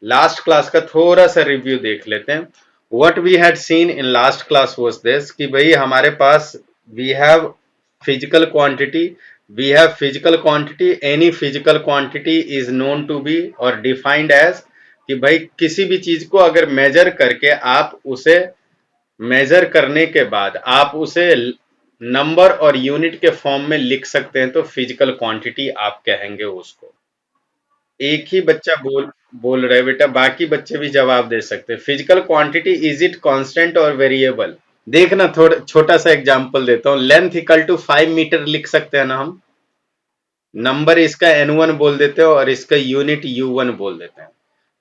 Last class का थोड़ा सा रिव्यू देख लेते हैं। What we had seen in last class was this कि भाई हमारे पास we have physical quantity, we have physical quantity, any physical quantity is known to be और डिफाइंड एज कि भाई किसी भी चीज को अगर मेजर करके आप उसे मेजर करने के बाद आप उसे नंबर और यूनिट के फॉर्म में लिख सकते हैं तो फिजिकल क्वांटिटी आप कहेंगे उसको। एक ही बच्चा बोल रहे बेटा, बाकी बच्चे भी जवाब दे सकते हैं। Physical quantity is it constant और वेरिएबल? देखना, थोड़ा छोटा सा एग्जांपल देता हूं। लेंथ इक्वल टू 5 मीटर लिख सकते हैं ना हम। नंबर इसका n1 बोल देते हो और इसका यूनिट u1 बोल देते हैं।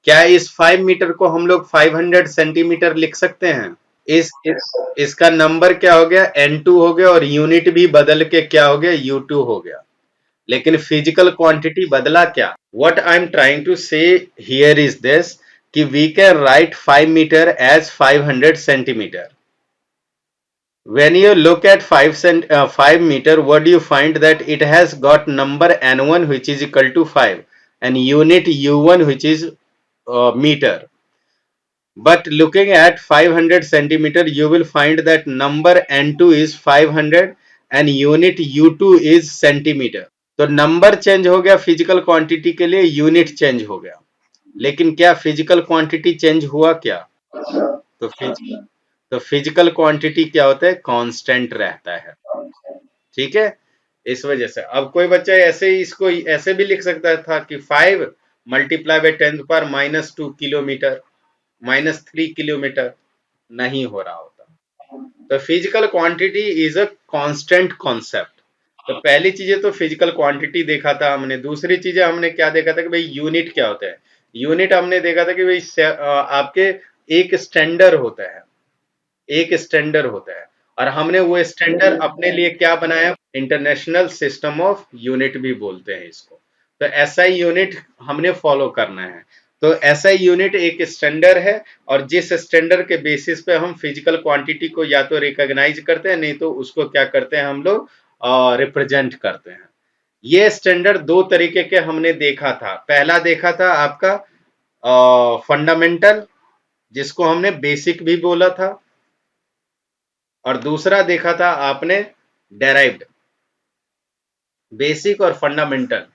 क्या इस 5 मीटर को हम लोग 500 सेंटीमीटर लिख सकते हैं? इसका नंबर क्या हो गया, n2 हो गया, और यूनिट भी बदल के क्या हो गया, u2 हो गया। लेकिन फिजिकल क्वांटिटी बदला क्या? What I am trying to say here is this कि we can write 5 metre as 500 centimetre. When you look at 5 meter, what do you find? That it has got number n1 which is equal to 5 and unit u1 which is meter. But looking at 500 centimeter, you will find that number n2 is 500 and unit u2 is centimeter. तो number change हो गया physical quantity के लिए, unit change हो गया, लेकिन क्या physical quantity change हुआ क्या? तो फिजिकल क्वांटिटी क्या होता है, कांस्टेंट रहता है। ठीक है, इस वजह से अब कोई बच्चा ऐसे ही इसको ऐसे भी लिख सकता था कि 5 मल्टीप्लाई बाई 10⁻⁻2 किलोमीटर, -3 किलोमीटर, नहीं हो रहा होता। तो physical quantity is a constant concept. तो पहली चीजें तो फिजिकल क्वांटिटी देखा था हमने। दूसरी चीजें हमने क्या देखा था कि भाई यूनिट क्या होता है। यूनिट हमने देखा था कि भाई आपके एक स्टैंडर्ड होता है, एक स्टैंडर्ड होता है, और हमने वो स्टैंडर्ड अपने लिए क्या बनाया, इंटरनेशनल सिस्टम ऑफ यूनिट भी बोलते हैं इसको। तो एसआई यूनिट हमने फॉलो करना है। तो एसआई यूनिट एक स्टैंडर्ड है, और जिस स्टैंडर्ड के बेसिस पे हम फिजिकल क्वांटिटी को या तो रिकॉग्नाइज करते हैं, नहीं तो उसको क्या करते हैं हम लोग, रिप्रेजेंट करते हैं। ये स्टैंडर्ड दो तरीके के हमने देखा था। पहला देखा था आपका फंडामेंटल, जिसको हमने बेसिक भी बोला था, और दूसरा देखा था आपने डेराइव्ड। बेसिक और फंडामेंटल।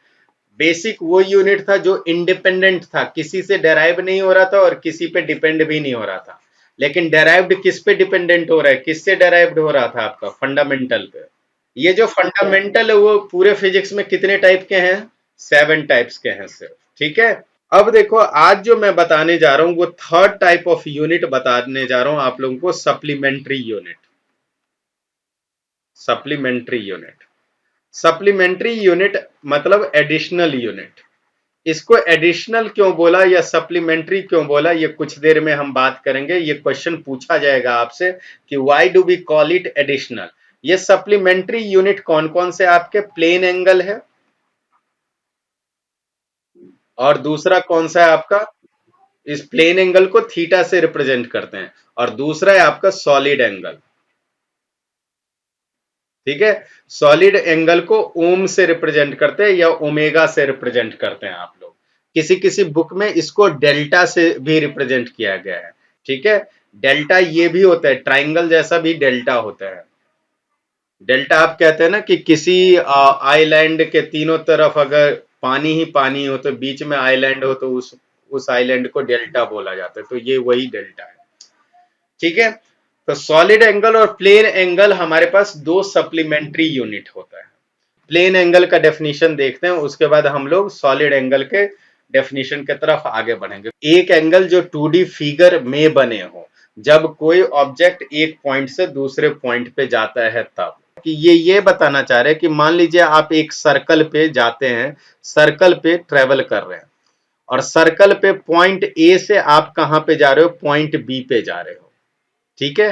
बेसिक वो यूनिट था जो इंडिपेंडेंट था, किसी से डेराइव नहीं हो रहा था और किसी पे डिपेंड भी नहीं हो रहा था। लेकिन डेराइव्ड किस पे डिपेंडेंट हो रहा है, किससे डेराइव्ड हो रहा था, आपका फंडामेंटल पे। ये जो फंडामेंटल है वो पूरे फिजिक्स में कितने टाइप के हैं, 7 टाइप्स के हैं सिर्फ। ठीक है, अब देखो आज जो मैं बताने जा रहा हूं वो थर्ड टाइप ऑफ यूनिट बताने जा रहा हूं आप लोगों को, supplementary unit. Supplementary unit, supplementary unit मतलब एडिशनल यूनिट। इसको एडिशनल क्यों बोला या सप्लीमेंट्री क्यों बोला, ये कुछ देर में हम बात करेंगे। ये क्वेश्चन पूछा जाएगा आपसे कि why do we call it additional. ये सप्लीमेंट्री यूनिट कौन कौन से आपके, प्लेन एंगल है, और दूसरा कौन सा है आपका, इस प्लेन एंगल को थीटा से रिप्रेजेंट करते हैं, और दूसरा है आपका सॉलिड एंगल। ठीक है, सॉलिड एंगल को ओम से रिप्रेजेंट करते हैं या ओमेगा से रिप्रेजेंट करते हैं आप लोग। किसी किसी बुक में इसको डेल्टा से भी रिप्रेजेंट किया गया है। ठीक है, डेल्टा ये भी होता है, ट्राइंगल जैसा भी डेल्टा होता है। डेल्टा आप कहते हैं ना कि किसी आइलैंड के तीनों तरफ अगर पानी ही पानी हो तो बीच में आइलैंड हो तो उस आइलैंड को डेल्टा बोला जाता है। तो ये वही डेल्टा है। ठीक है, तो सॉलिड एंगल और प्लेन एंगल हमारे पास दो सप्लीमेंट्री यूनिट होता है। प्लेन एंगल का डेफिनेशन देखते हैं, उसके बाद हम लोग सॉलिड एंगल के डेफिनेशन की तरफ आगे बढ़ेंगे। एक एंगल जो 2D फिगर में बने हो, जब कोई ऑब्जेक्ट एक पॉइंट से दूसरे पॉइंट पे जाता है तब। कि ये बताना चाह रहे हैं कि मान लीजिए आप एक सर्कल पे जाते हैं, सर्कल पे ट्रेवल कर रहे हैं, और सर्कल पे पॉइंट ए से आप कहां पे जा रहे हो, पॉइंट बी पे जा रहे हो। ठीक है,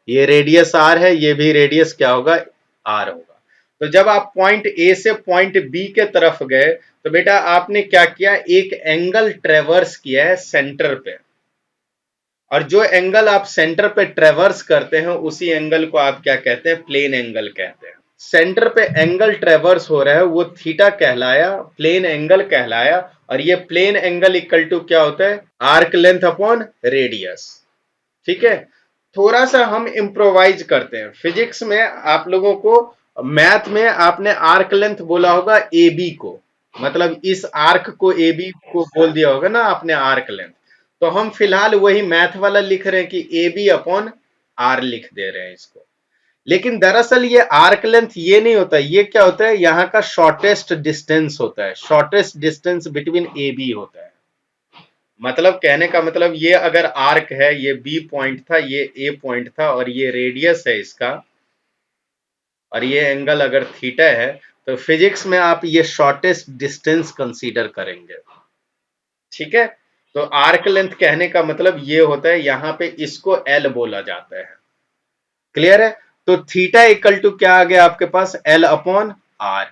ये रेडियस आर है, ये भी रेडियस क्या होगा, आर होगा। तो जब आप पॉइंट ए से पॉइंट बी के तरफ गए तो बेटा आपने क्या किया, एक एंगल ट्रेवर्स किया है सेंटर पे, और जो एंगल आप सेंटर पे ट्रेवर्स करते हैं उसी एंगल को आप क्या कहते हैं, प्लेन एंगल कहते हैं। सेंटर पे एंगल ट्रेवर्स हो रहा है वो थीटा कहलाया, प्लेन एंगल कहलाया, और ये प्लेन एंगल इक्वल टू क्या होता है, आर्क लेंथ अपॉन रेडियस। ठीक है, थोड़ा सा हम इम्प्रोवाइज करते हैं। फिजिक्स में आप लोगों को, मैथ में आपने आर्क लेंथ बोला होगा ए बी को, मतलब इस आर्क को ए बी को बोल दिया होगा ना आपने आर्क लेंथ। तो हम फिलहाल वही मैथ वाला लिख रहे हैं कि ए बी अपॉन आर लिख दे रहे हैं इसको। लेकिन दरअसल ये आर्क लेंथ ये नहीं होता, ये क्या होता है, यहाँ का शॉर्टेस्ट डिस्टेंस होता है, shortest distance between A B होता है। मतलब कहने का मतलब ये अगर आर्क है, ये बी पॉइंट था, ये ए पॉइंट था, और ये रेडियस है इसका, और ये एंगल अगर थीटा है, तो फिजिक्स में आप ये शॉर्टेस्ट डिस्टेंस कंसीडर करेंगे। ठीक है, तो आर्क लेंथ कहने का मतलब ये होता है, यहां पे इसको एल बोला जाता है। क्लियर है? तो थीटा इक्वल टू क्या आ गया आपके पास, एल अपॉन आर।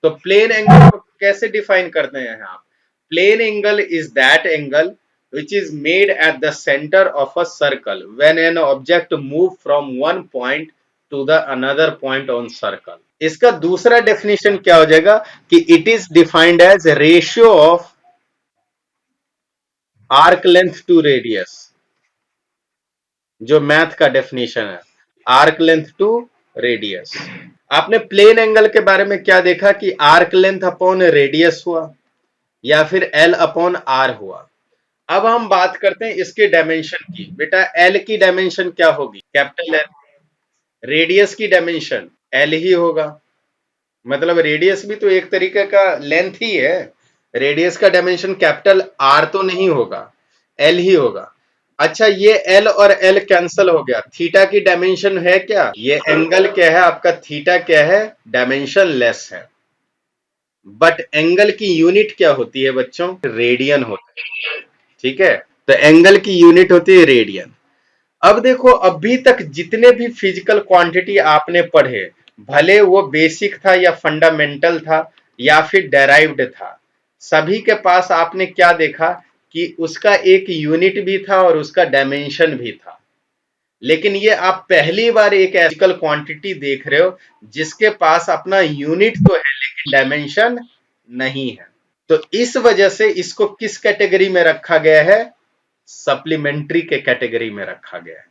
तो प्लेन एंगल को कैसे डिफाइन करते हैं आप, plane angle is that angle which is made at the center of a circle when an object move from one point to the another point on circle। इसका दूसरा definition क्या हो जाएगा कि it is defined as ratio of arc length to radius, जो math का definition है, arc length to radius. आपने प्लेन एंगल के बारे में क्या देखा कि आर्क लेंथ अपॉन रेडियस हुआ या फिर एल अपॉन आर हुआ। अब हम बात करते हैं इसके डायमेंशन की। बेटा एल की डायमेंशन क्या होगी, कैपिटल एल। रेडियस की डायमेंशन एल ही होगा, मतलब रेडियस भी तो एक तरीके का लेंथ ही है। रेडियस का डायमेंशन कैपिटल आर तो नहीं होगा, एल ही होगा। अच्छा, ये एल और एल कैंसल हो गया, थीटा की डायमेंशन है क्या, ये एंगल क्या है आपका, थीटा क्या है, डायमेंशन लेस है। बट एंगल की यूनिट क्या होती है बच्चों, रेडियन होती है। ठीक है, तो एंगल की यूनिट होती है रेडियन। अब देखो, अभी तक जितने भी फिजिकल क्वांटिटी आपने पढ़े, भले वो बेसिक था या फंडामेंटल था या फिर डेराइव्ड था, सभी के पास आपने क्या देखा कि उसका एक यूनिट भी था और उसका डायमेंशन भी था। लेकिन ये आप पहली बार एक फिजिकल क्वांटिटी देख रहे हो जिसके पास अपना यूनिट तो है लेकिन डायमेंशन नहीं है। तो इस वजह से इसको किस कैटेगरी में रखा गया है, सप्लीमेंट्री के कैटेगरी में रखा गया है।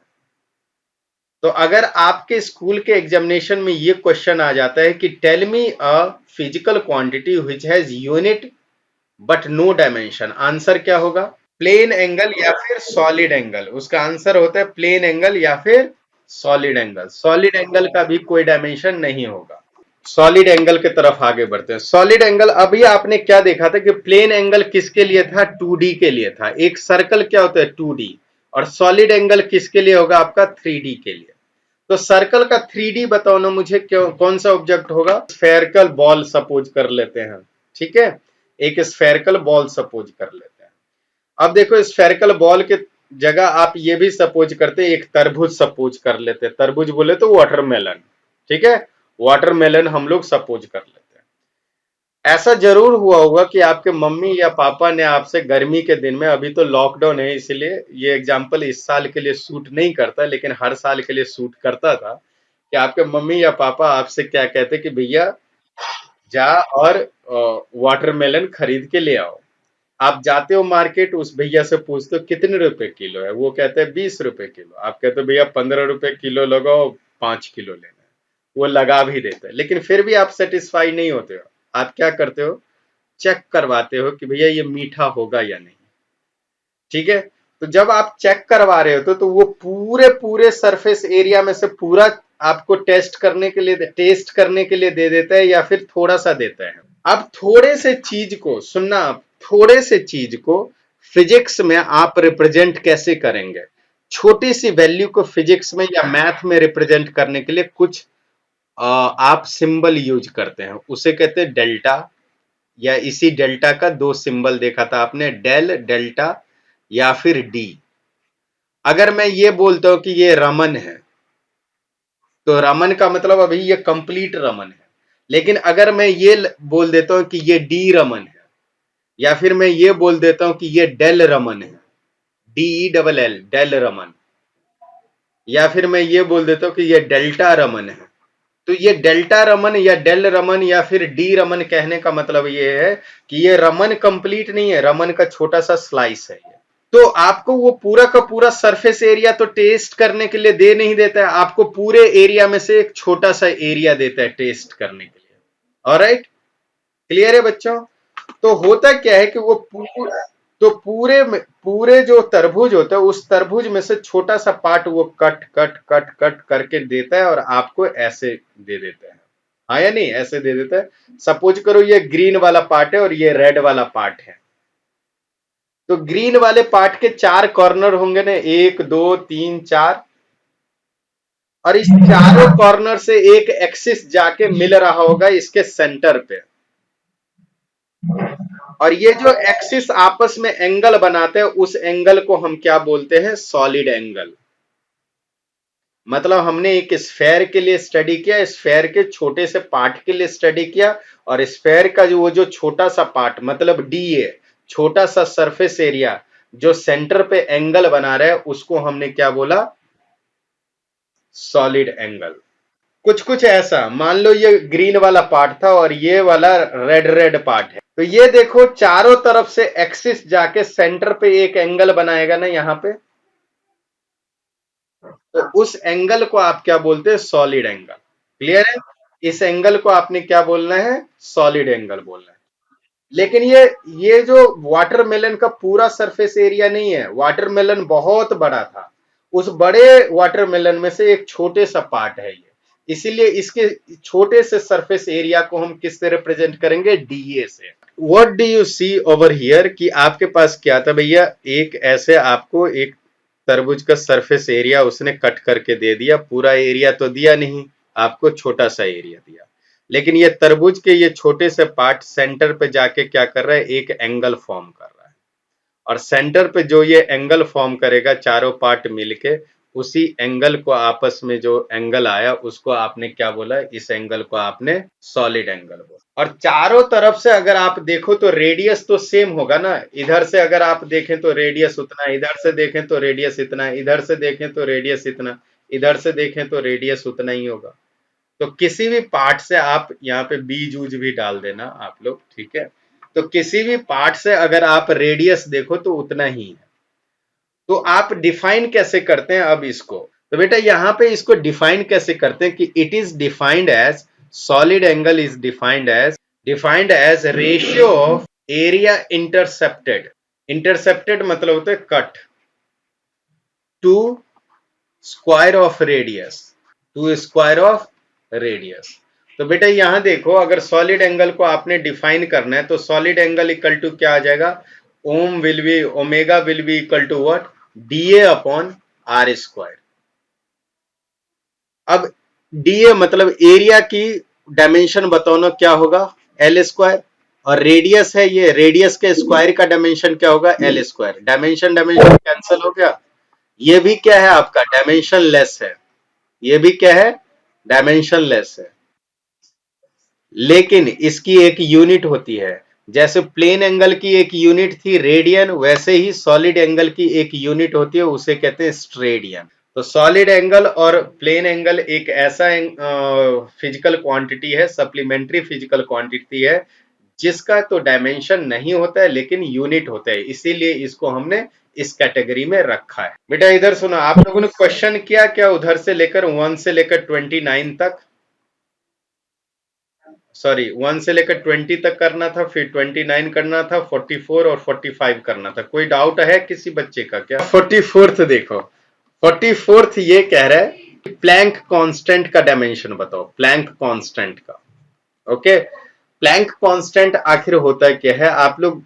तो अगर आपके स्कूल के एग्जामिनेशन में ये क्वेश्चन आ जाता है कि tell me a physical quantity which has unit but no dimension, answer क्या होगा, प्लेन एंगल या फिर सॉलिड एंगल। उसका आंसर होता है प्लेन एंगल या फिर सॉलिड एंगल। सॉलिड एंगल का भी कोई डायमेंशन नहीं होगा। सॉलिड एंगल की तरफ आगे बढ़ते हैं। सॉलिड एंगल, अभी आपने क्या देखा था कि प्लेन एंगल किसके लिए था, 2D के लिए था। एक सर्कल क्या होता है, 2D। और सॉलिड एंगल किसके लिए होगा आपका, 3D के लिए। तो सर्कल का 3D बताओ ना मुझे, क्यों, कौन सा ऑब्जेक्ट होगा, स्फेरिकल बॉल सपोज कर लेते हैं। ठीक है, एक स्फेरिकल बॉल सपोज कर लेते हैं। अब देखो, स्फेरिकल बॉल के जगह आप ये भी सपोज करते, एक तरबूज सपोज कर लेते। तरबूज बोले तो वाटरमेलन, ठीक है, वाटरमेलन हम लोग सपोज कर लेते हैं। ऐसा जरूर हुआ होगा कि आपके मम्मी या पापा ने आपसे गर्मी के दिन में, अभी तो लॉकडाउन है इसलिए ये एग्जाम्पल इस साल के लिए सूट नहीं करता, लेकिन हर साल के लिए सूट करता था, कि आपके मम्मी या पापा आपसे क्या कहते कि भैया जा और वाटरमेलन खरीद के ले आओ। आप जाते हो मार्केट, उस भैया से पूछते हो कितने रुपए किलो है, वो कहते हैं 20 रुपए किलो। आप कहते हो भैया 15 रुपए किलो लगाओ, 5 किलो लेना है, वो लगा भी देते हैं। लेकिन फिर भी आप सेटिस्फाई नहीं होते हो, आप क्या करते हो, चेक करवाते हो कि भैया ये मीठा होगा या नहीं। ठीक है, तो जब आप चेक करवा रहे हो तो वो पूरे पूरे सरफेस एरिया में से पूरा आपको टेस्ट करने के लिए दे देता है या फिर थोड़ा सा देता है। अब थोड़े से चीज को सुनना, आप थोड़े से चीज को फिजिक्स में आप रिप्रेजेंट कैसे करेंगे, छोटी सी वैल्यू को फिजिक्स में या मैथ में रिप्रेजेंट करने के लिए कुछ आप सिंबल यूज करते हैं, उसे कहते हैं डेल्टा। या इसी डेल्टा का दो सिंबल देखा था आपने, डेल, डेल्टा या फिर डी। अगर मैं ये बोलता हूं कि ये रमन है, तो रमन का मतलब अभी ये कंप्लीट रमन है। लेकिन अगर मैं ये बोल देता हूं कि ये डी रमन है, या फिर मैं ये बोल देता हूं कि ये डेल रमन है, DELL, डेल रमन, या फिर मैं ये बोल देता हूं कि ये डेल्टा रमन है, तो ये डेल्टा रमन या डेल रमन या फिर डी रमन कहने का मतलब ये है कि ये रमन कंप्लीट नहीं है, रमन का छोटा सा स्लाइस है ये। तो आपको वो पूरा का पूरा सरफेस एरिया तो टेस्ट करने के लिए दे नहीं देता है, आपको पूरे एरिया में से एक छोटा सा एरिया देता है टेस्ट करने के लिए। ऑलराइट, क्लियर है बच्चों? तो होता क्या है कि वो तो पूरे जो तरबूज होता है उस तरबूज में से छोटा सा पार्ट वो कट कट कट कट करके देता है और आपको ऐसे दे देता है। हाँ या नहीं, ऐसे दे देता है। सपोज करो ये ग्रीन वाला पार्ट है और ये रेड वाला पार्ट है, तो ग्रीन वाले पार्ट के 4 कॉर्नर होंगे ना, 1 2 3 4, और इस चारों कॉर्नर से एक एक्सिस जाके मिल रहा होगा इसके सेंटर पे, और ये जो एक्सिस आपस में एंगल बनाते हैं उस एंगल को हम क्या बोलते हैं? Solid angle. मतलब हमने एक स्फेयर के लिए स्टडी किया, स्फेयर के छोटे से पार्ट के लिए स्टडी किया, और स्फेयर का जो छोटा सा पार्ट मतलब डी ए, छोटा सा सरफेस एरिया जो सेंटर पे एंगल बना रहा है उसको हमने क्या बोला? Solid angle. कुछ कुछ ऐसा मान लो ये ग्रीन वाला पार्ट था और ये वाला रेड रेड पार्ट है, तो ये देखो चारों तरफ से एक्सिस जाके सेंटर पे एक एंगल बनाएगा ना यहाँ पे, तो उस एंगल को आप क्या बोलते हैं? Solid angle. क्लियर है? इस एंगल को आपने क्या बोलना है? सॉलिड एंगल बोलना है। लेकिन ये जो वाटरमेलन का पूरा सरफेस एरिया नहीं है, वाटरमेलन बहुत बड़ा था, उस बड़े वाटरमेलन में से एक छोटे सा पार्ट है ये, इसीलिए इसके छोटे से सरफेस एरिया को हम किससे रिप्रेजेंट करेंगे? डीए से। What do you see over here कि आपके पास क्या था भैया? एक ऐसे आपको एक तरबूज का सरफेस एरिया उसने कट करके दे दिया, पूरा एरिया तो दिया नहीं, आपको छोटा सा एरिया दिया, लेकिन ये तरबूज के ये छोटे से पार्ट सेंटर पे जाके क्या कर रहा है? एक एंगल फॉर्म कर रहा है, और सेंटर पे जो ये एंगल फॉर्म करेगा चारों पार्ट मिलके, उसी एंगल को आपस में जो एंगल आया उसको आपने क्या बोला? इस एंगल को आपने सॉलिड एंगल बोला। और चारों तरफ से अगर आप देखो तो रेडियस तो सेम होगा ना, इधर से अगर आप देखें तो रेडियस उतना, इधर से देखें तो रेडियस इतना, इधर से देखें तो रेडियस इतना, इधर से देखें तो रेडियस उतना ही होगा। तो किसी भी पार्ट से आप यहाँ पे बीज उज भी डाल देना आप लोग, ठीक है? तो किसी भी पार्ट से अगर आप रेडियस देखो तो उतना ही है। तो आप डिफाइन कैसे करते हैं अब इसको? तो बेटा यहाँ पे इसको डिफाइन कैसे करते हैं कि it is defined as, solid angle is defined as ratio of area intercepted, intercepted मतलब होता है cut, to square of radius, to square of radius. तो बेटा यहां देखो, अगर सॉलिड एंगल को आपने डिफाइन करना है तो सॉलिड एंगल इक्वल टू क्या आ जाएगा? Omega will be equal to what? D A upon R square. अब डीए मतलब एरिया की डायमेंशन बताओ ना, क्या होगा? एल स्क्वायर, और रेडियस है ये, रेडियस के स्क्वायर का डायमेंशन क्या होगा? L square. Dimension dimension cancel हो गया, ये भी क्या है आपका? डायमेंशन लेस है, ये भी क्या है? डायमेंशन लेस है। लेकिन इसकी एक यूनिट होती है, जैसे प्लेन एंगल की एक यूनिट थी रेडियन, वैसे ही सॉलिड एंगल की एक यूनिट होती है, उसे कहते हैं स्ट्रेडियन। तो सॉलिड एंगल और प्लेन एंगल एक ऐसा फिजिकल क्वांटिटी है, सप्लीमेंट्री फिजिकल क्वांटिटी है, जिसका तो डायमेंशन नहीं होता है लेकिन यूनिट होता है, इसीलिए इसको हमने इस कैटेगरी में रखा है। बेटा इधर सुनो, आप लोगों ने क्वेश्चन किया क्या उधर से लेकर 1 से लेकर 29 तक? सॉरी 1 से लेकर 20 तक करना था, फिर 29 करना था, 44 और 45 करना था। कोई डाउट है किसी बच्चे का क्या? 44th देखो, 44th ये कह रहा है कि प्लैंक कांस्टेंट का डायमेंशन बताओ, प्लैंक कांस्टेंट का। ओके, प्लैंक कांस्टेंट आखिर होता क्या है? आप लोग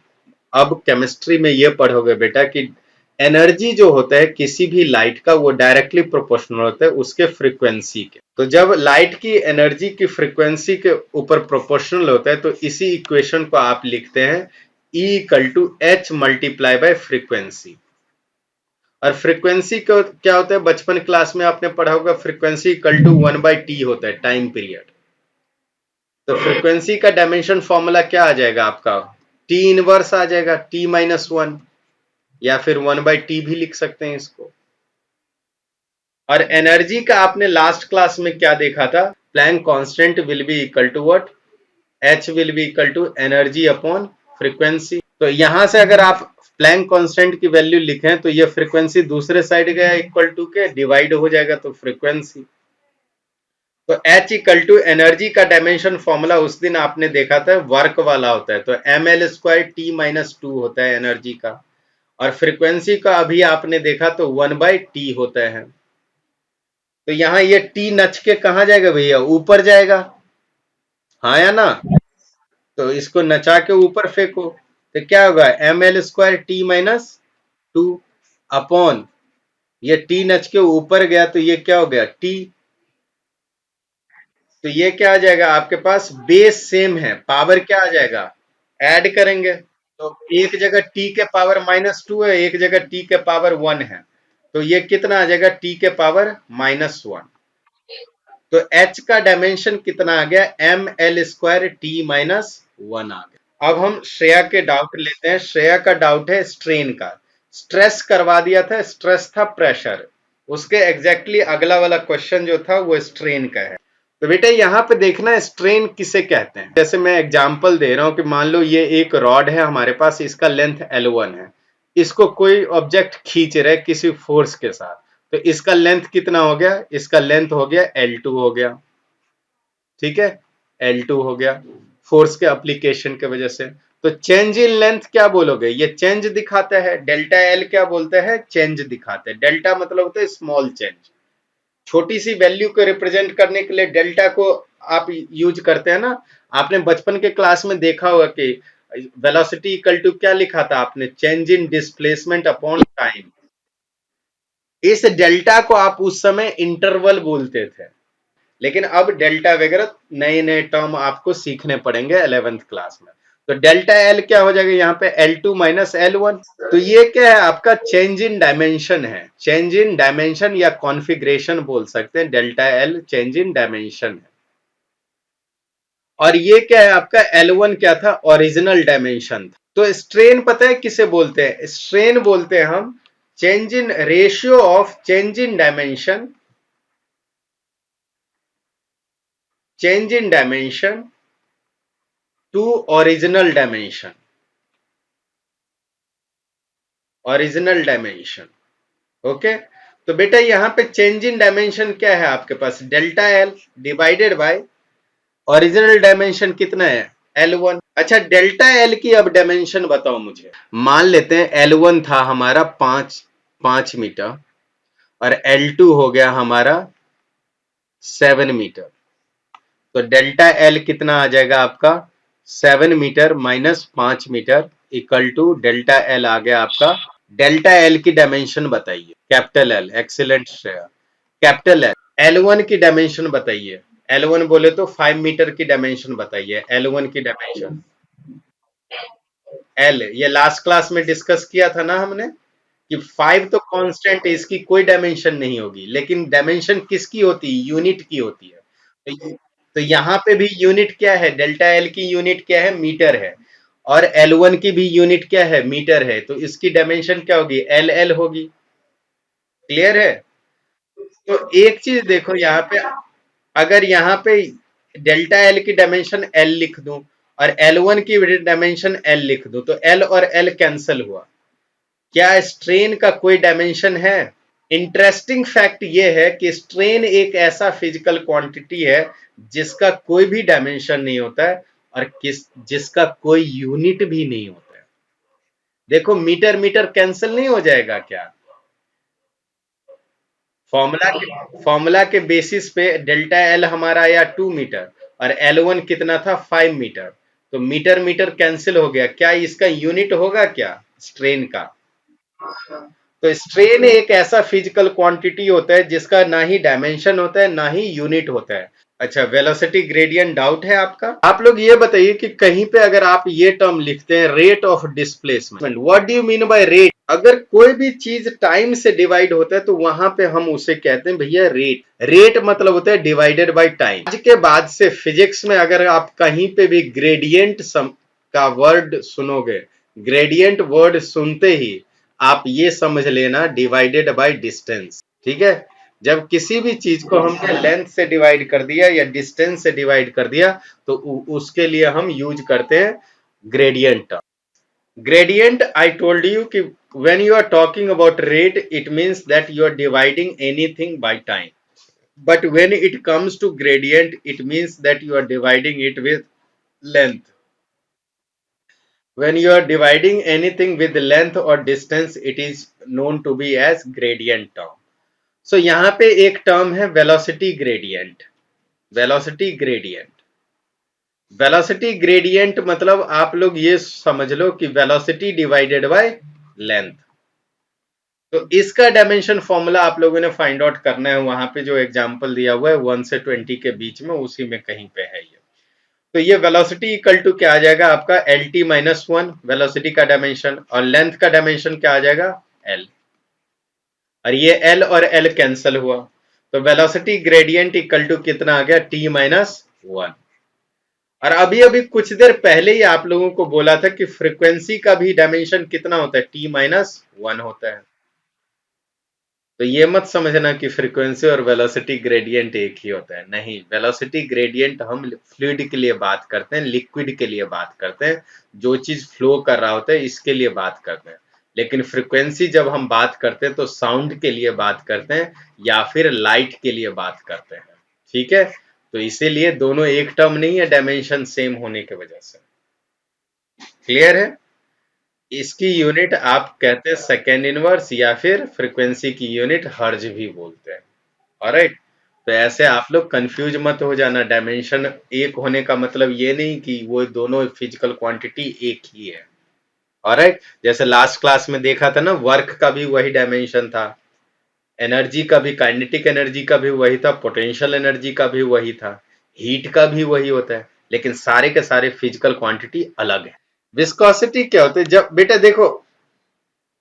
अब केमिस्ट्री में ये पढ़ोगे बेटा कि एनर्जी जो होता है किसी भी लाइट का, वो डायरेक्टली प्रोपोर्शनल होता है उसके फ्रीक्वेंसी के। तो जब लाइट की एनर्जी की फ्रीक्वेंसी के ऊपर प्रोपोर्शनल होता है तो इसी इक्वेशन को आप लिखते हैं E equal to H multiply by frequency. और फ्रीक्वेंसी को क्या होता है? बचपन क्लास में आपने पढ़ा होगा, फ्रीक्वेंसी इक्वल टू 1/t होता है, टाइम पीरियड। तो फ्रीक्वेंसी का डायमेंशन फॉर्मूला क्या आ जाएगा आपका? T इनवर्स आ जाएगा, T-1, या फिर 1/t भी लिख सकते हैं इसको। और एनर्जी का आपने लास्ट क्लास में क्या देखा था? Planck constant will be equal to what, h will be equal to energy upon frequency. तो यहां से अगर आप प्लैंक कांस्टेंट की वैल्यू लिखें तो ये फ्रीक्वेंसी दूसरे साइड गया इक्वल टू के डिवाइड हो जाएगा तो फ्रीक्वेंसी। तो H इक्वल टू एनर्जी का डायमेंशन फॉर्मूला उस दिन आपने देखा था वर्क वाला होता है, तो ml² T-2 होता है एनर्जी का, और फ्रीक्वेंसी का अभी आपने देखा तो 1/T होता है। तो यहाँ ये T नच के कहा जाएगा भैया, ऊपर जाएगा, हाँ या ना। तो इसको नचा के ऊपर फेंको तो क्या होगा, ml² T-2 अपॉन ये T नच के ऊपर गया तो ये क्या हो गया T। तो ये क्या आ जाएगा आपके पास, बेस सेम है, पावर क्या आ जाएगा, ऐड करेंगे। तो एक जगह टी के पावर -2 है, एक जगह टी के पावर 1 है, तो ये कितना आ जाएगा, टी के पावर -1। तो एच का डायमेंशन कितना आ गया, ml² T-1 आ गया। अब हम श्रेया के डाउट लेते हैं। श्रेया का डाउट है स्ट्रेन का। स्ट्रेस करवा दिया था, स्ट्रेस था प्रेशर, उसके एग्जैक्टली अगला वाला क्वेश्चन जो था वो स्ट्रेन का है। तो बेटा यहाँ पे देखना स्ट्रेन किसे कहते हैं। जैसे मैं एग्जांपल दे रहा हूं कि मान लो ये एक रॉड है हमारे पास, इसका लेंथ L1 है, इसको कोई ऑब्जेक्ट खींच रहा है किसी फोर्स के साथ, तो इसका लेंथ कितना हो गया, इसका लेंथ हो गया L2 हो गया, ठीक है, L2 हो गया फोर्स के एप्लीकेशन के वजह से। तो चेंज इन लेंथ क्या बोलोगे, ये चेंज दिखाता है, डेल्टा एल क्या बोलते हैं, चेंज दिखाते हैं। डेल्टा मतलब होता है स्मॉल चेंज, छोटी सी वैल्यू को रिप्रेजेंट करने के लिए डेल्टा को आप यूज करते हैं ना। आपने बचपन के क्लास में देखा होगा कि वेलोसिटी इक्वल टू क्या लिखा था आपने, change in displacement upon time. इस डेल्टा को आप उस समय इंटरवल बोलते थे, लेकिन अब डेल्टा वगैरह नए नए टर्म आपको सीखने पड़ेंगे 11th क्लास में। तो डेल्टा एल क्या हो जाएगा यहाँ पे, L2 माइनस L1। तो ये क्या है आपका, चेंज इन डायमेंशन है, चेंज इन डायमेंशन या कॉन्फ़िगरेशन बोल सकते हैं। Delta L change in dimension है। और ये क्या है आपका, L1 क्या था, ओरिजिनल डायमेंशन था। तो स्ट्रेन पता है किसे बोलते हैं, स्ट्रेन बोलते हैं हम change in ratio of change in dimension, change in dimension to original dimension, original dimension. Okay, तो बेटा यहाँ पे चेंज इन डायमेंशन क्या है आपके पास, delta L divided by original dimension कितना है, L1। अच्छा, डेल्टा एल की अब डायमेंशन बताओ मुझे। मान लेते हैं L1 था हमारा 5 मीटर और L2 हो गया हमारा 7 मीटर। तो डेल्टा एल कितना आ जाएगा आपका, 7 metre minus 5 metre equal to delta L आ गया आपका। डेल्टा एल की डायमेंशन बताइए, capital L, excellent Shreya. Capital L, L1 की डायमेंशन बताइए। L1 बोले तो 5 मीटर की डायमेंशन बताइए, L1 की डायमेंशन। एल, ये लास्ट क्लास में डिस्कस किया था ना हमने कि 5 तो कांस्टेंट है, इसकी कोई डायमेंशन नहीं होगी, लेकिन डायमेंशन किसकी होती है, यूनिट की होती है। तो यहाँ पे भी यूनिट क्या है, डेल्टा एल की यूनिट क्या है, मीटर है, और L1 की भी यूनिट क्या है, मीटर है। तो इसकी डायमेंशन क्या होगी, LL होगी। क्लियर है। तो एक चीज देखो यहाँ पे, अगर यहाँ पे डेल्टा एल की डायमेंशन L लिख दूं और L1 की डायमेंशन L लिख दूं, तो L और L कैंसिल हुआ। क्या स्ट्रेन का कोई डायमेंशन है। इंटरेस्टिंग फैक्ट ये है कि स्ट्रेन एक ऐसा फिजिकल क्वांटिटी है जिसका कोई भी डायमेंशन नहीं होता है, और जिसका कोई यूनिट भी नहीं होता है। देखो मीटर मीटर कैंसिल नहीं हो जाएगा क्या, फॉर्मूला के बेसिस पे डेल्टा एल हमारा आया 2 मीटर और L1 कितना था, 5 मीटर। तो मीटर मीटर कैंसिल हो गया, क्या इसका यूनिट होगा क्या स्ट्रेन का। तो स्ट्रेन एक ऐसा फिजिकल क्वांटिटी होता है जिसका ना ही डायमेंशन होता है ना ही यूनिट होता है। अच्छा, वेलोसिटी ग्रेडियंट डाउट है आपका। आप लोग ये बताइए कि कहीं पे अगर आप ये टर्म लिखते हैं rate of displacement, what do you mean by rate. अगर कोई भी चीज टाइम से डिवाइड होता है तो वहां पे हम उसे कहते हैं भैया रेट। रेट मतलब होता है डिवाइडेड बाय टाइम। आज के बाद से फिजिक्स में अगर आप कहीं पे भी ग्रेडियंट का वर्ड सुनोगे, ग्रेडियंट वर्ड सुनते ही आप ये समझ लेना डिवाइडेड बाय डिस्टेंस, ठीक है। जब किसी भी चीज को हमने लेंथ से डिवाइड कर दिया या डिस्टेंस से डिवाइड कर दिया तो उसके लिए हम यूज करते हैं gradient. Gradient, I told you कि when you are talking about rate, it means that you are dividing anything by time. But when it comes to gradient, it means that you are dividing it with length. When you are dividing anything with length or distance, it is known to be as gradient term. So यहाँ पे एक term है velocity gradient. Velocity gradient. Velocity gradient मतलब आप लोग ये समझ लो कि वेलोसिटी डिवाइडेड बाय लेंथ। तो इसका डायमेंशन फॉर्मूला आप लोगों ने फाइंड आउट करना है, वहां पे जो एग्जांपल दिया हुआ है 1 से 20 के बीच में, उसी में कहीं पे है ये। तो ये वेलोसिटी इक्वल टू क्या आ जाएगा आपका lt माइनस 1 वेलोसिटी का डायमेंशन, और लेंथ का डायमेंशन क्या आ जाएगा l, और ये l और l कैंसिल हुआ, तो वेलोसिटी ग्रेडियंट इक्वल टू कितना आ गया t माइनस 1। और अभी अभी कुछ देर पहले ही आप लोगों को बोला था कि फ्रीक्वेंसी का भी डायमेंशन कितना होता है t माइनस 1 होता है। तो ये मत समझना कि फ्रीक्वेंसी और वेलोसिटी ग्रेडियंट एक ही होता है, नहीं। वेलोसिटी ग्रेडियंट हम फ्लूइड के लिए बात करते हैं, लिक्विड के लिए बात करते हैं, जो चीज फ्लो कर रहा होता है इसके लिए बात करते हैं। लेकिन फ्रीक्वेंसी जब हम बात करते हैं तो साउंड के लिए बात करते हैं या फिर लाइट के लिए बात करते हैं, ठीक है। तो इसीलिए दोनों एक टर्म नहीं है डायमेंशन सेम होने की वजह से। क्लियर है? इसकी यूनिट आप कहते हैं सेकेंड इनवर्स या फिर फ्रीक्वेंसी की यूनिट हर्ज भी बोलते हैं। ऑलराइट, तो ऐसे आप लोग कंफ्यूज मत हो जाना। डायमेंशन एक होने का मतलब ये नहीं कि वो दोनों फिजिकल क्वांटिटी एक ही है। ऑलराइट, जैसे लास्ट क्लास में देखा था ना, वर्क का भी वही डायमेंशन था, एनर्जी का भी, काइनेटिक एनर्जी का भी वही था, पोटेंशियल एनर्जी का भी वही था, हीट का भी वही होता है, लेकिन सारे के सारे फिजिकल क्वांटिटी अलग है। विस्कोसिटी क्या होती है? जब बेटा देखो,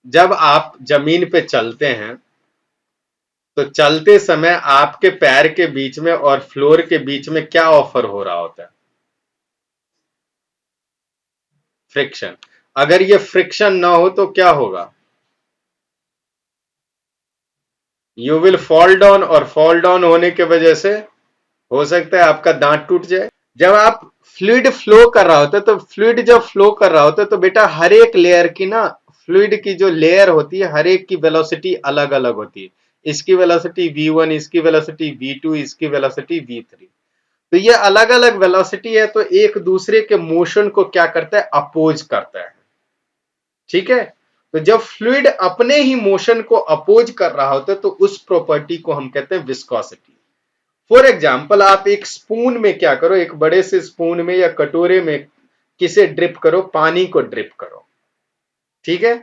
जब आप जमीन पे चलते हैं तो चलते समय आपके पैर के बीच में और फ्लोर के बीच में क्या ऑफर हो रहा होता है? फ्रिक्शन। अगर ये फ्रिक्शन ना हो तो क्या होगा? यू विल फॉल डाउन, और फॉल डाउन होने की वजह से हो सकता है आपका दांत टूट जाए। जब आप फ्लूइड फ्लो कर रहा होता है, तो फ्लूइड जब फ्लो कर रहा होता है तो बेटा हर एक लेयर की ना, फ्लूइड की जो लेयर होती है हर एक की वेलोसिटी अलग अलग होती है। इसकी वेलोसिटी v1, इसकी वेलोसिटी v2, इसकी वेलोसिटी v3। तो ये अलग अलग वेलोसिटी है, तो एक दूसरे के मोशन को क्या करता है? अपोज करता है, ठीक है। तो जब फ्लूइड अपने ही मोशन को अपोज कर रहा होता है तो उस प्रॉपर्टी को हम कहते हैं विस्कोसिटी। फॉर एग्जाम्पल, आप एक स्पून में क्या करो, एक बड़े से स्पून में या कटोरे में किसे ड्रिप करो? पानी को ड्रिप करो, ठीक है,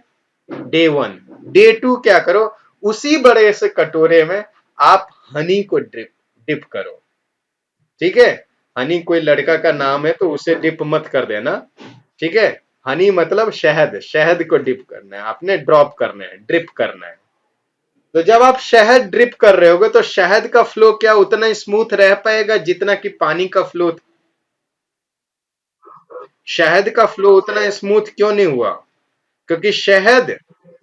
डे 1। डे 2 क्या करो? उसी बड़े से कटोरे में आप हनी को डिप करो, ठीक है। हनी कोई लड़का का नाम है तो उसे डिप मत कर देना, ठीक है। हनी मतलब शहद, शहद को डिप करना है आपने, ड्रॉप करना है, ड्रिप करना है। तो जब आप शहद ड्रिप कर रहे होगे तो शहद का फ्लो क्या उतना स्मूथ रह पाएगा जितना कि पानी का फ्लो? शहद का फ्लो उतना स्मूथ क्यों नहीं हुआ? क्योंकि शहद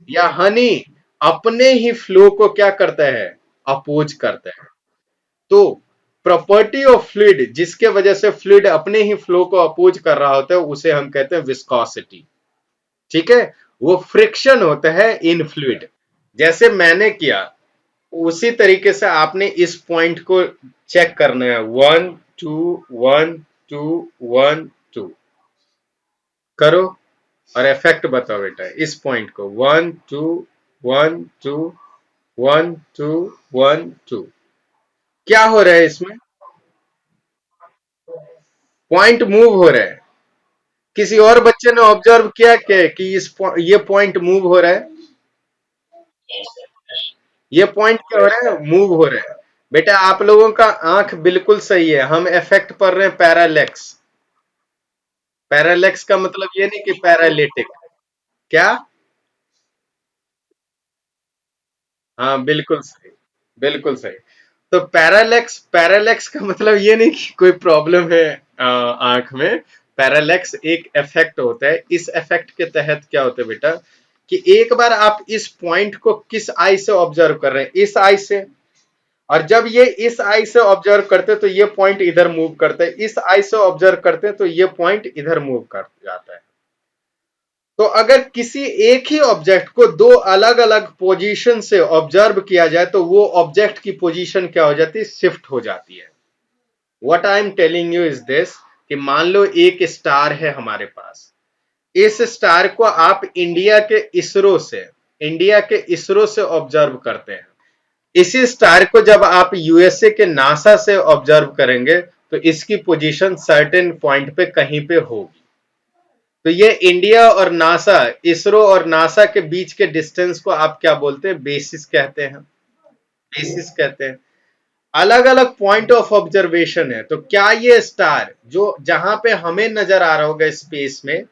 या हनी अपने ही फ्लो को क्या करता है? अपोज करता है। तो प्रॉपर्टी ऑफ फ्लूइड, जिसके वजह से फ्लूइड अपने ही फ्लो को अपोज कर रहा होता है, उसे हम कहते हैं विस्कोसिटी, ठीक है। वो फ्रिक्शन होता है इन फ्लूइड। जैसे मैंने किया उसी तरीके से आपने इस पॉइंट को चेक करना है, 1 2 1 2 1 2 करो और इफेक्ट बताओ बेटा। इस पॉइंट को 1 2 1 2 1 2 1 2, क्या हो रहा है इसमें? पॉइंट मूव हो रहा है। किसी और बच्चे ने ऑब्जर्व किया क्या कि ये पॉइंट मूव हो रहा है? ये पॉइंट क्या हो रहा है? मूव हो रहा है। बेटा आप लोगों का आंख बिल्कुल सही है, हम इफेक्ट पढ़ रहे हैं पैरालेक्स। पैरालेक्स का मतलब ये नहीं कि पैरालिटिक। क्या? हाँ बिल्कुल सही, बिल्कुल सही। तो पैरालेक्स, पैरालेक्स का मतलब ये नहीं कि कोई प्रॉब्लम है आंख में। पैरालेक्स एक इफेक्ट होता है। इस इफेक्ट के तहत क्या होता है बेटा कि एक बार आप इस पॉइंट को किस आई से ऑब्जर्व कर रहे हैं? इस आई से। और जब ये इस आई से ऑब्जर्व करते तो ये पॉइंट इधर मूव करता है, इस आई से ऑब्जर्व करते तो ये पॉइंट इधर मूव कर जाता है। तो अगर किसी एक ही ऑब्जेक्ट को दो अलग अलग पोजीशन से ऑब्जर्व किया जाए तो वो ऑब्जेक्ट की पोजीशन क्या हो जाती है, शिफ्ट हो जाती है। What I am telling you is this कि मान लो एक स्टार है हमारे पास, इस स्टार को आप इंडिया के इसरो से ऑब्जर्व करते हैं। इसी स्टार को जब आप यूएसए के नासा से ऑब्जर्व करेंगे तो इसकी पोजीशन सर्टेन पॉइंट पे कहीं पे होगी। तो ये इंडिया और नासा, इसरो और नासा के बीच के डिस्टेंस को आप क्या बोलते हैं, बेसिस कहते हैं। बेसिस कहते हैं। अलग अलग पॉइंट ऑफ ऑब्जर्वेशन है, तो क्या ये स्टार जो जहां पे हमें नजर आ रहा होगा स्पेस में,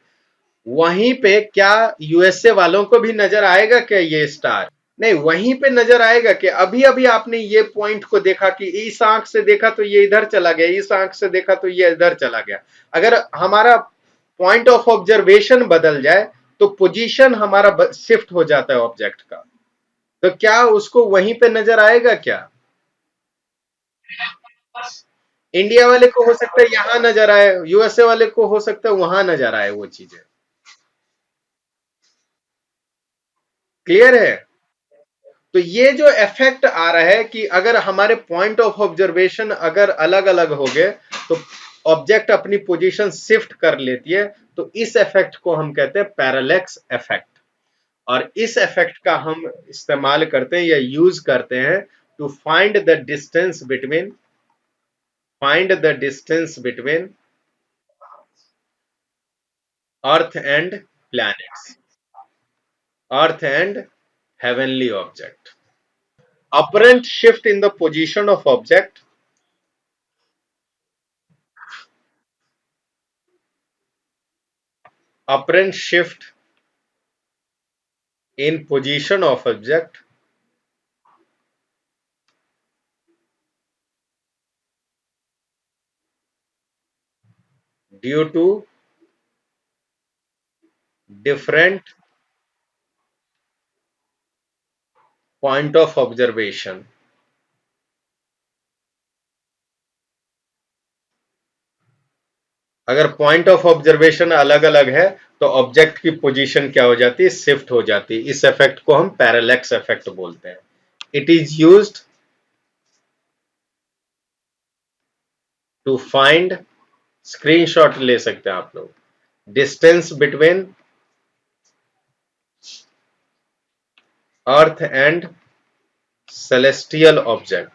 वहीं पे क्या यूएसए वालों को भी नजर आएगा क्या ये स्टार? नहीं, वहीं पे नजर आएगा कि अभी अभी आपने ये पॉइंट को देखा कि इस आंख से देखा तो ये इधर चला गया, इस आंख से देखा तो ये इधर चला गया। अगर हमारा पॉइंट ऑफ ऑब्जर्वेशन बदल जाए तो पोजीशन हमारा शिफ्ट हो जाता है ऑब्जेक्ट का, तो क्या उसको वहीं पे नजर आएगा क्या? इंडिया वाले को हो सकता है यहां नजर आए, यूएसए वाले को हो सकता है वहां नजर आए वो चीजें। क्लियर है? तो ये जो इफेक्ट आ रहा है कि अगर हमारे पॉइंट ऑफ ऑब्जर्वेशन अगर अलग अलग हो गए तो ऑब्जेक्ट अपनी पोजीशन शिफ्ट कर लेती है, तो इस इफेक्ट को हम कहते हैं पैरेलैक्स इफेक्ट। और इस इफेक्ट का हम इस्तेमाल करते हैं या यूज करते हैं to find the distance between earth and planets, earth and heavenly object. Apparent shift in the position of object, apparent shift in position of object due to different point of observation. अगर point of observation अलग अलग है तो object की position क्या हो जाती है, शिफ्ट हो जाती है। इस इफेक्ट को हम पैरेलैक्स इफेक्ट बोलते हैं। It is used to find, screenshot ले सकते हैं आप लोग, distance between earth and celestial object.